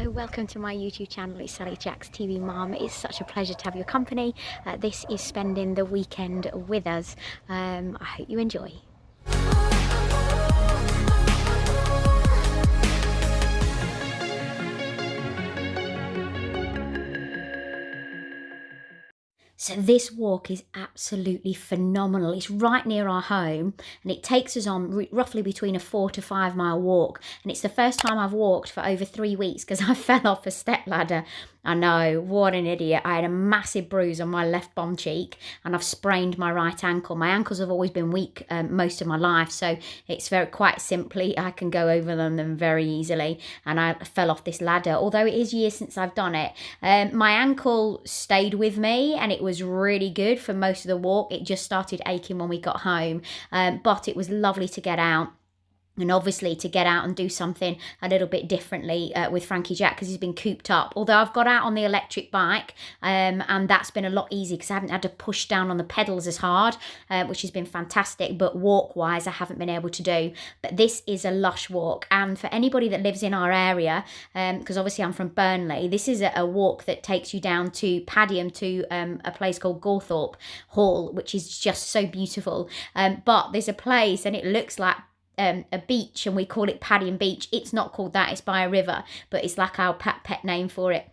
Hello, welcome to my YouTube channel. It's Sally Jack's TV Mum. It's such a pleasure to have your company. This is spending the weekend with us. I hope you enjoy. So this walk is absolutely phenomenal. It's right near our home and it takes us on roughly between a 4 to 5 mile walk. And it's the first time I've walked for over 3 weeks because I fell off a step ladder. I know, what an idiot. I had a massive bruise on my left bum cheek and I've sprained my right ankle. My ankles have always been weak most of my life, so it's quite simply, I can go over them very easily. And I fell off this ladder, although it is years since I've done it. My ankle stayed with me and it was really good for most of the walk. It just started aching when we got home, but it was lovely to get out. And obviously to get out and do something a little bit differently with Frankie Jack because he's been cooped up. Although I've got out on the electric bike and that's been a lot easier because I haven't had to push down on the pedals as hard, which has been fantastic. But walk-wise, I haven't been able to do. But this is a lush walk. And for anybody that lives in our area, because obviously I'm from Burnley, this is a walk that takes you down to Padiham to a place called Gawthorpe Hall, which is just so beautiful. But there's a place and it looks like a beach and we call it Padiham Beach. It's not called that, it's by a river, but it's like our pet name for it.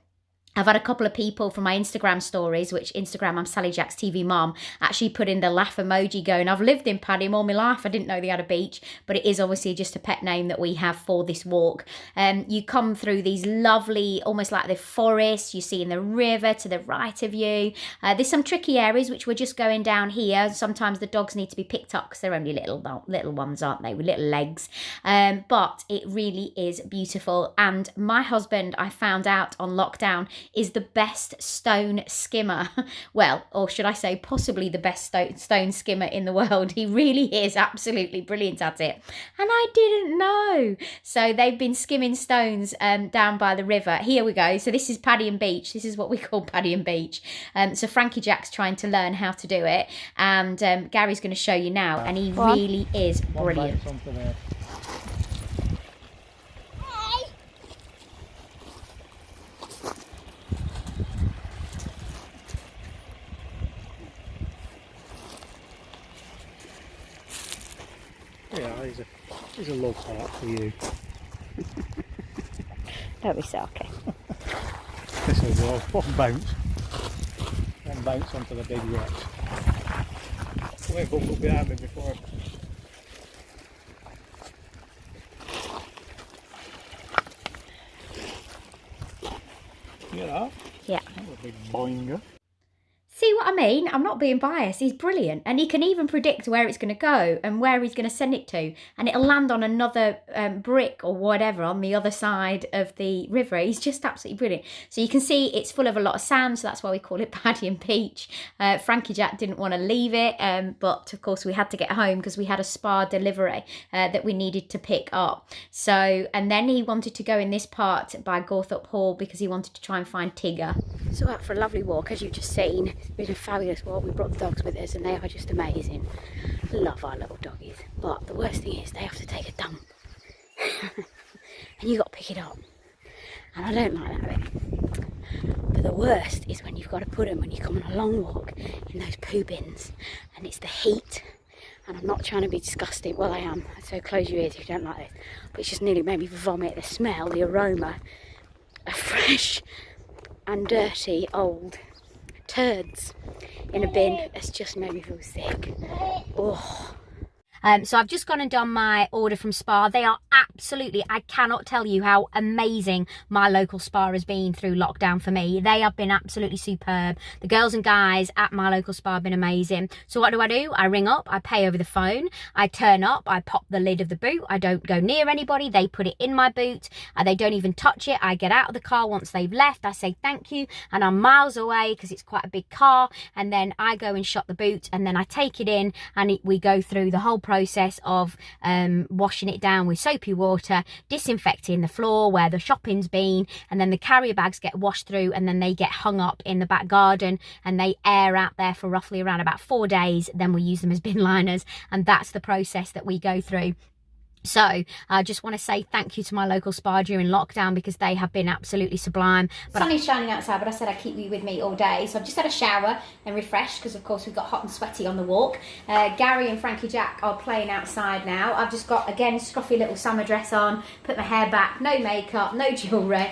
I've had a couple of people from my Instagram stories, which Instagram, I'm Sally Jack's TV Mum, actually put in the laugh emoji going, I've lived in Padiham all my life. I didn't know they had a beach, but it is obviously just a pet name that we have for this walk. You come through these lovely, almost like the forest, you see in the river to the right of you. There's some tricky areas which we're just going down here. Sometimes the dogs need to be picked up because they're only little ones, aren't they, with little legs. But it really is beautiful. And my husband, I found out on lockdown, is the best stone skimmer. Well, or should I say possibly the best stone skimmer in the world. He really is absolutely brilliant at it. And I didn't know. So they've been skimming stones down by the river. Here we go. So this is Padiham Beach. This is what we call Padiham Beach. So Frankie Jack's trying to learn how to do it. And Gary's going to show you now. And he really is brilliant. Yeah, he's a love heart for you. Don't be sulky. This will go one bounce onto the big rocks. Wait, go behind me before. You get that? Yeah. That was a big boinger. See what I mean? I'm not being biased. He's brilliant. And he can even predict where it's going to go and where he's going to send it to. And it'll land on another brick or whatever on the other side of the river. He's just absolutely brilliant. So you can see it's full of a lot of sand. So that's why we call it Padiham Beach. Frankie Jack didn't want to leave it. But of course we had to get home because we had a spa delivery that we needed to pick up. So, and then he wanted to go in this part by Gawthorpe Hall because he wanted to try and find Tigger. So out for a lovely walk, as you've just seen. It's been a fabulous walk. We brought the dogs with us and they are just amazing. Love our little doggies. But the worst thing is they have to take a dump. And you got to pick it up. And I don't like that bit. But the worst is when you've got to put them when you come on a long walk in those poo bins. And it's the heat. And I'm not trying to be disgusting. Well, I am. So close your ears if you don't like this. But it's just nearly made me vomit. The smell, the aroma of fresh and dirty old turds in a bin has just made me feel sick. Oh. So I've just gone and done my order from Spa. They are absolutely, I cannot tell you how amazing my local Spa has been through lockdown for me. They have been absolutely superb. The girls and guys at my local Spa have been amazing. So what do? I ring up, I pay over the phone, I turn up, I pop the lid of the boot. I don't go near anybody. They put it in my boot. They don't even touch it. I get out of the car once they've left. I say thank you and I'm miles away because it's quite a big car. And then I go and shut the boot and then I take it in and we go through the whole process of washing it down with soapy water, disinfecting the floor where the shopping's been, and then the carrier bags get washed through and then they get hung up in the back garden and they air out there for roughly around about 4 days. Then we use them as bin liners, and that's the process that we go through. So I just want to say thank you to my local spa during lockdown because they have been absolutely sublime. But sun is shining outside, but I said I'd keep you with me all day. So I've just had a shower and refreshed because, of course, we've got hot and sweaty on the walk. Gary and Frankie Jack are playing outside now. I've just got, again, scruffy little summer dress on, put my hair back, no makeup, no jewellery,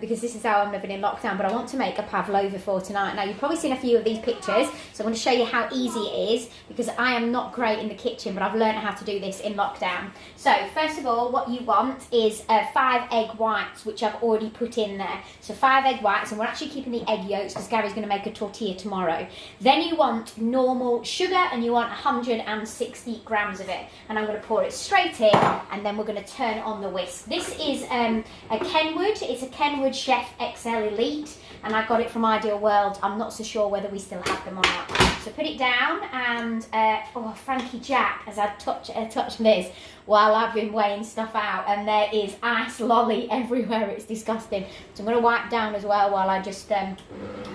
because this is how I'm living in lockdown. But I want to make a pavlova for tonight. Now, you've probably seen a few of these pictures, so I'm going to show you how easy it is because I am not great in the kitchen, but I've learned how to do this in lockdown. So first of all, what you want is 5 egg whites, which I've already put in there. So 5 egg whites, and we're actually keeping the egg yolks because Gary's going to make a tortilla tomorrow. Then you want normal sugar, and you want 160 grams of it. And I'm going to pour it straight in, and then we're going to turn on the whisk. This is a Kenwood. It's a Kenwood Chef XL Elite, and I got it from Ideal World. I'm not so sure whether we still have them or not. So put it down, and oh, Frankie Jack, as I touch this while I've been weighing stuff out, and there is ice lolly everywhere. It's disgusting. So I'm going to wipe down as well while I just turn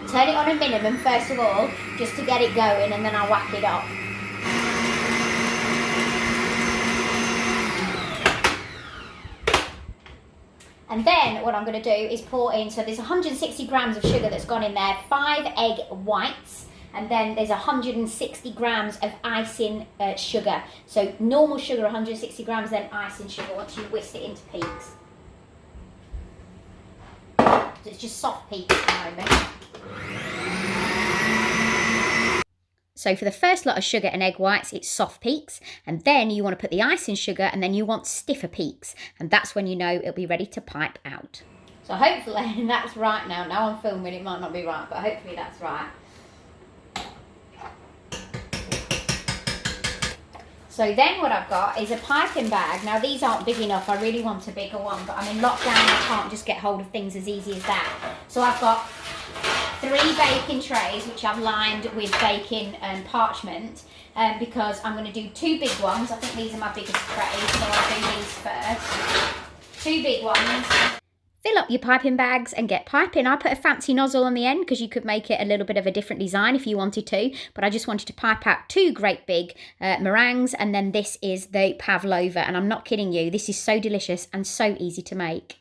it on a minimum first of all, just to get it going, and then I'll whack it up. And then what I'm going to do is pour in, so there's 160 grams of sugar that's gone in there, 5 egg whites, and then there's 160 grams of icing sugar. So normal sugar, 160 grams, then icing sugar once you whisk it into peaks. So it's just soft peaks at the moment. So for the first lot of sugar and egg whites, it's soft peaks, and then you want to put the icing sugar, and then you want stiffer peaks, and that's when you know it'll be ready to pipe out. So hopefully that's right now. Now I'm filming, it might not be right, but hopefully that's right. So then what I've got is a piping bag. Now these aren't big enough, I really want a bigger one, but I'm in lockdown, I can't just get hold of things as easy as that. So I've got 3 baking trays, which I've lined with baking parchment, because I'm going to do 2 big ones. I think these are my biggest trays, so I'll do these first. 2 big ones. Fill up your piping bags and get piping. I put a fancy nozzle on the end because you could make it a little bit of a different design if you wanted to, but I just wanted to pipe out 2 great big meringues, and then this is the pavlova, and I'm not kidding you, this is so delicious and so easy to make.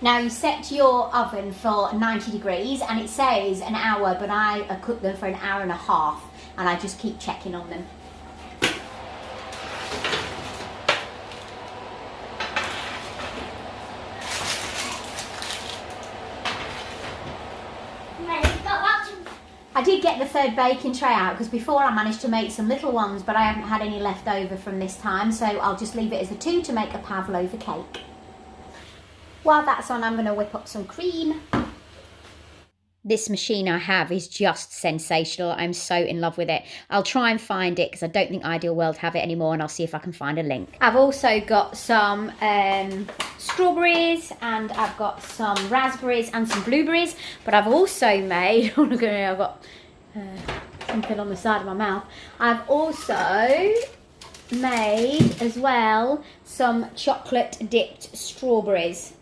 Now you set your oven for 90 degrees and it says an hour, but I cook them for an hour and a half, and I just keep checking on them. I did get the 3rd baking tray out because before I managed to make some little ones, but I haven't had any left over from this time, so I'll just leave it as the 2 to make a pavlova cake. While that's on, I'm going to whip up some cream. This machine I have is just sensational. I'm so in love with it. I'll try and find it because I don't think Ideal World have it anymore, and I'll see if I can find a link. I've also got some strawberries, and I've got some raspberries and some blueberries, but I've also made, oh look at me, I've got something on the side of my mouth. I've also made as well some chocolate dipped strawberries.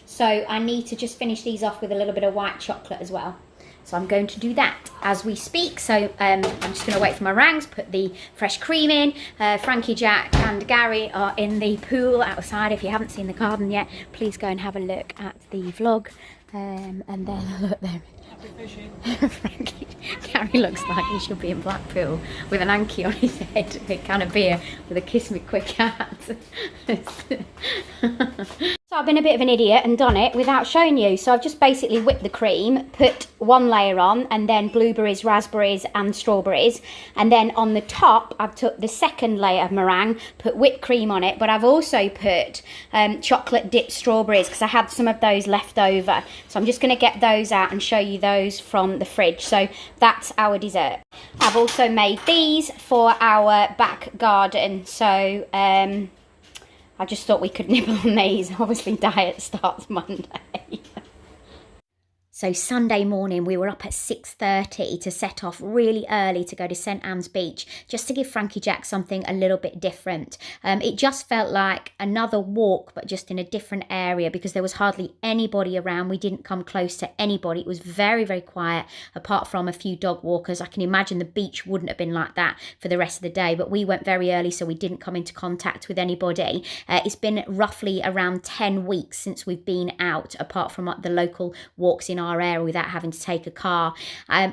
So I need to just finish these off with a little bit of white chocolate as well. So I'm going to do that as we speak. So I'm just going to wait for my meringues, put the fresh cream in. Frankie Jack and Gary are in the pool outside. If you haven't seen the garden yet, please go and have a look at the vlog. And then look there. Frankie, Gary looks like he should be in Blackpool with an hanky on his head, a can of beer with a kiss me quick hat. So I've been a bit of an idiot and done it without showing you. So I've just basically whipped the cream, put 1 layer on, and then blueberries, raspberries and strawberries. And then on the top, I've took the 2nd layer of meringue, put whipped cream on it, but I've also put chocolate dipped strawberries because I had some of those left over. So I'm just going to get those out and show you those from the fridge. So that's our dessert. I've also made these for our back garden. So I just thought we could nibble on these. Obviously diet starts Monday. So Sunday morning, we were up at 6:30 to set off really early to go to St Anne's Beach, just to give Frankie Jack something a little bit different. It just felt like another walk, but just in a different area, because there was hardly anybody around. We didn't come close to anybody. It was very, very quiet, apart from a few dog walkers. I can imagine the beach wouldn't have been like that for the rest of the day, but we went very early, so we didn't come into contact with anybody. It's been roughly around 10 weeks since we've been out, apart from the local walks in our area without having to take a car.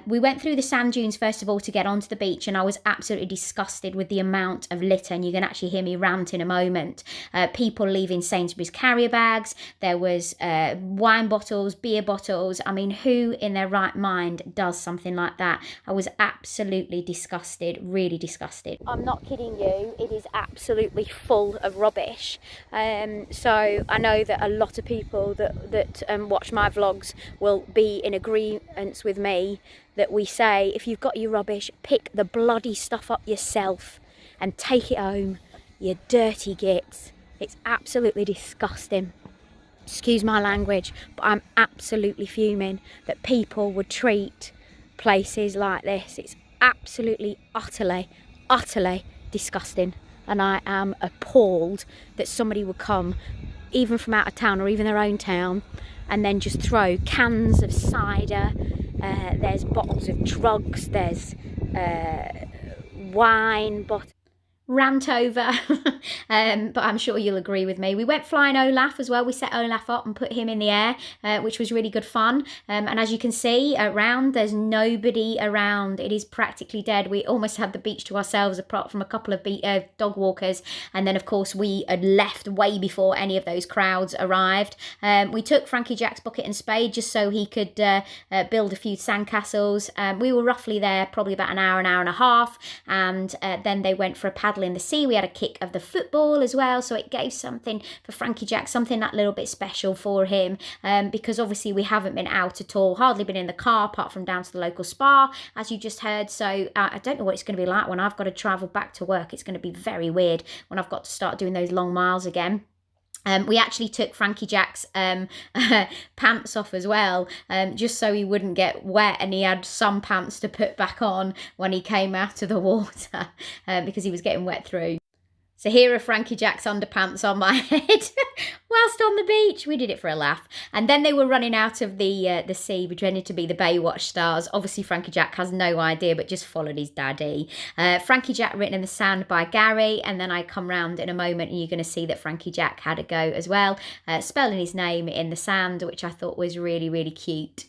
We went through the sand dunes first of all to get onto the beach, and I was absolutely disgusted with the amount of litter, and you can actually hear me rant in a moment. People leaving Sainsbury's carrier bags, there was wine bottles, beer bottles. I mean, who in their right mind does something like that? I was absolutely disgusted, really disgusted. I'm not kidding you, it is absolutely full of rubbish. So I know that a lot of people that watch my vlogs will be in agreement with me that we say, if you've got your rubbish, pick the bloody stuff up yourself and take it home, you dirty gits. It's absolutely disgusting. Excuse my language, but I'm absolutely fuming that people would treat places like this. It's absolutely, utterly disgusting. And I am appalled that somebody would come, even from out of town or even their own town, and then just throw cans of cider, there's bottles of drugs, there's wine bottles. Rant over. But I'm sure you'll agree with me. We went flying Olaf as well. We set Olaf up and put him in the air, which was really good fun. And as you can see around, there's nobody around. It is practically dead. We almost had the beach to ourselves, apart from a couple of dog walkers. And then, of course, we had left way before any of those crowds arrived. We took Frankie Jack's bucket and spade just so he could build a few sandcastles. We were roughly there probably about an hour and a half. And then they went for a paddle in the sea. We had a kick of the football as well, so it gave something for Frankie Jack, something that little bit special for him, because obviously we haven't been out at all, hardly been in the car apart from down to the local spa, as you just heard. So I don't know what it's going to be like when I've got to travel back to work. It's going to be very weird when I've got to start doing those long miles again. We actually took Frankie Jack's pants off as well, just so he wouldn't get wet, and he had some pants to put back on when he came out of the water, because he was getting wet through. So here are Frankie Jack's underpants on my head whilst on the beach. We did it for a laugh. And then they were running out of the sea, pretending to be the Baywatch stars. Obviously, Frankie Jack has no idea, but just followed his daddy. Frankie Jack written in the sand by Gary. And then I come round in a moment and you're going to see that Frankie Jack had a go as well, spelling his name in the sand, which I thought was really, really cute.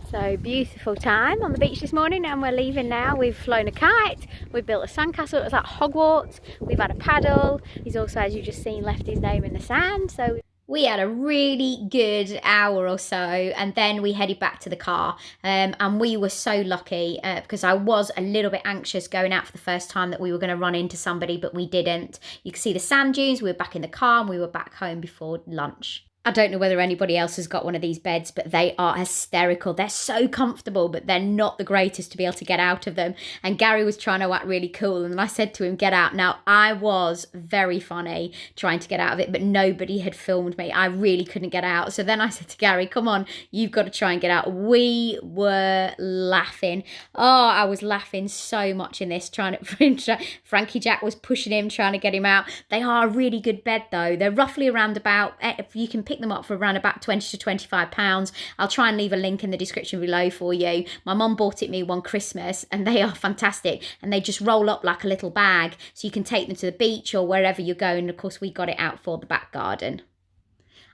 So beautiful time on the beach this morning, and we're leaving now. We've flown a kite, we've built a sandcastle. It was at Hogwarts. We've had a paddle. He's also, as you just seen, left his name in the sand. So we had a really good hour or so, and then we headed back to the car. And we were so lucky, because I was a little bit anxious going out for the first time that we were going to run into somebody, but we didn't. You can see the sand dunes. We were back in the car and we were back home before lunch. I don't know whether anybody else has got one of these beds, but they are hysterical. They're so comfortable, but they're not the greatest to be able to get out of them. And Gary was trying to act really cool, and I said to him, get out. Now, I was very funny trying to get out of it, but nobody had filmed me. I really couldn't get out. So then I said to Gary, come on, you've got to try and get out. We were laughing. Oh, I was laughing so much in this, trying to... Frankie Jack was pushing him, trying to get him out. They are a really good bed, though. They're roughly around about... If you can pick them up for around about 20 to 25 pounds. I'll try and leave a link in the description below for you. My mum bought it me one Christmas, and they are fantastic, and they just roll up like a little bag, so you can take them to the beach or wherever you're going. Of course, we got it out for the back garden.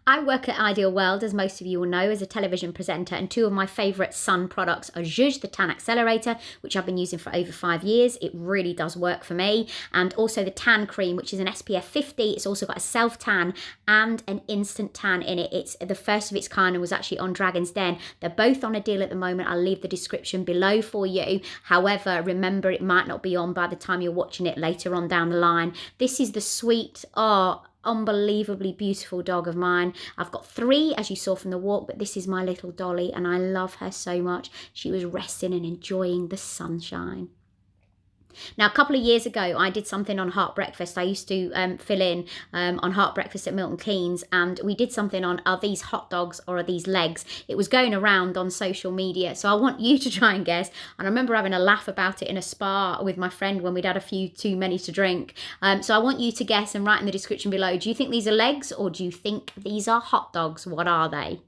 I work at Ideal World, as most of you will know, as a television presenter, and two of my favourite sun products are Zhuzh, the Tan Accelerator, which I've been using for over 5 years. It really does work for me. And also the Tan Cream, which is an SPF 50. It's also got a self-tan and an instant tan in it. It's the first of its kind and was actually on Dragon's Den. They're both on a deal at the moment. I'll leave the description below for you. However, remember, it might not be on by the time you're watching it later on down the line. This is the sweet, unbelievably beautiful dog of mine. I've got 3, as you saw from the walk, but this is my little Dolly, and I love her so much. She was resting and enjoying the sunshine. Now, a couple of years ago, I did something on Heart Breakfast. I used to fill in on Heart Breakfast at Milton Keynes, and we did something on, are these hot dogs or are these legs? It was going around on social media, so I want you to try and guess. And I remember having a laugh about it in a spa with my friend when we'd had a few too many to drink. So I want you to guess and write in the description below. Do you think these are legs or do you think these are hot dogs? What are they?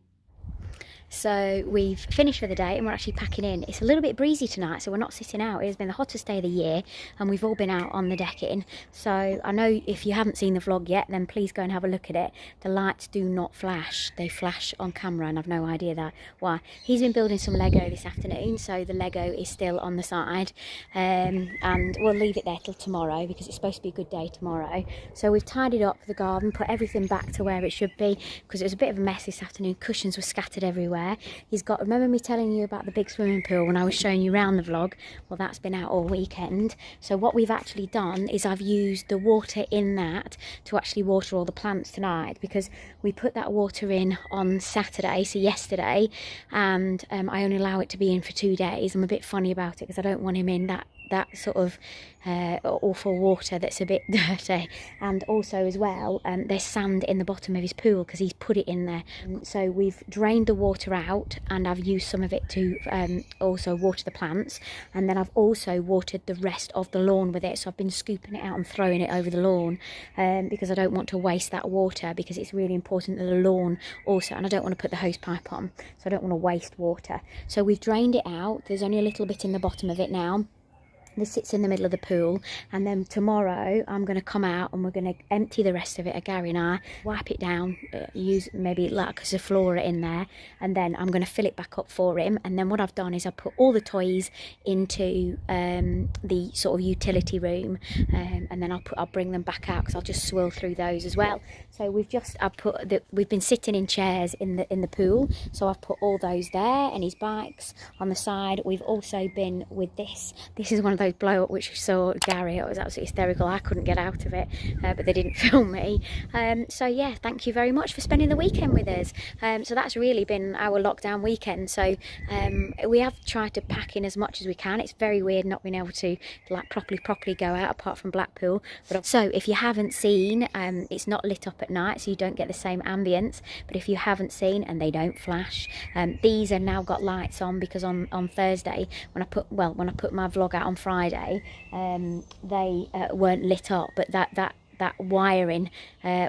So we've finished for the day and we're actually packing in. It's a little bit breezy tonight, so we're not sitting out. It has been the hottest day of the year and we've all been out on the decking. So I know if you haven't seen the vlog yet, then please go and have a look at it. The lights do not flash. They flash on camera and I've no idea why. He's been building some Lego this afternoon, so the Lego is still on the side. And we'll leave it there till tomorrow because it's supposed to be a good day tomorrow. So we've tidied up the garden, put everything back to where it should be because it was a bit of a mess this afternoon. Cushions were scattered everywhere. He's got, remember me telling you about the big swimming pool when I was showing you around the vlog? Well, that's been out all weekend. So what we've actually done is I've used the water in that to actually water all the plants tonight, because we put that water in on Saturday, so yesterday, and I only allow it to be in for 2 days. I'm a bit funny about it because I don't want him in that sort of awful water that's a bit dirty. And also as well, there's sand in the bottom of his pool because he's put it in there. So we've drained the water out and I've used some of it to also water the plants, and then I've also watered the rest of the lawn with it. So I've been scooping it out and throwing it over the lawn because I don't want to waste that water, because it's really important that the lawn also, and I don't want to put the hose pipe on, so I don't want to waste water. So we've drained it out. There's only a little bit in the bottom of it now. This sits in the middle of the pool, and then tomorrow I'm going to come out and we're going to empty the rest of it, Gary and I, wipe it down, use maybe like a Zaflora in there, and then I'm going to fill it back up for him. And then what I've done is I put all the toys into the sort of utility room, and then I'll bring them back out because I'll just swirl through those as well. So we've been sitting in chairs in the pool, so I've put all those there, and his bikes on the side. We've also been with this is one of those blow up which you saw Gary. It was absolutely hysterical. I couldn't get out of it, but they didn't film me. So yeah, thank you very much for spending the weekend with us. So that's really been our lockdown weekend. So we have tried to pack in as much as we can. It's very weird not being able to like properly go out apart from Blackpool. So if you haven't seen, it's not lit up at night, so you don't get the same ambience. But if you haven't seen, and they don't flash, these are now got lights on because on Thursday when I put my vlog out on Friday, they weren't lit up, but that wiring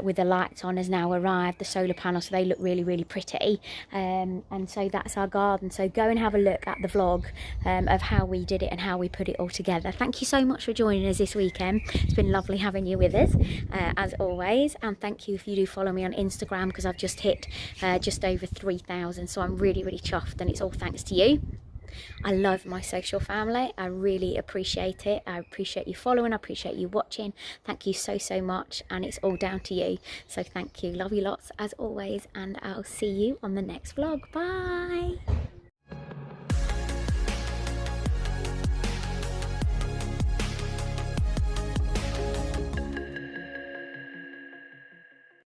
with the lights on has now arrived, the solar panel, so they look really pretty. And so that's our garden. So go and have a look at the vlog of how we did it and how we put it all together. Thank you so much for joining us this weekend. It's been lovely having you with us as always, and thank you if you do follow me on Instagram, because I've just hit just over 3,000, so I'm really chuffed, and it's all thanks to you. I love my social family. I really appreciate it. I appreciate you following. I appreciate you watching. Thank you so much, and it's all down to you. So thank you. Love you lots as always, and I'll see you on the next vlog. Bye.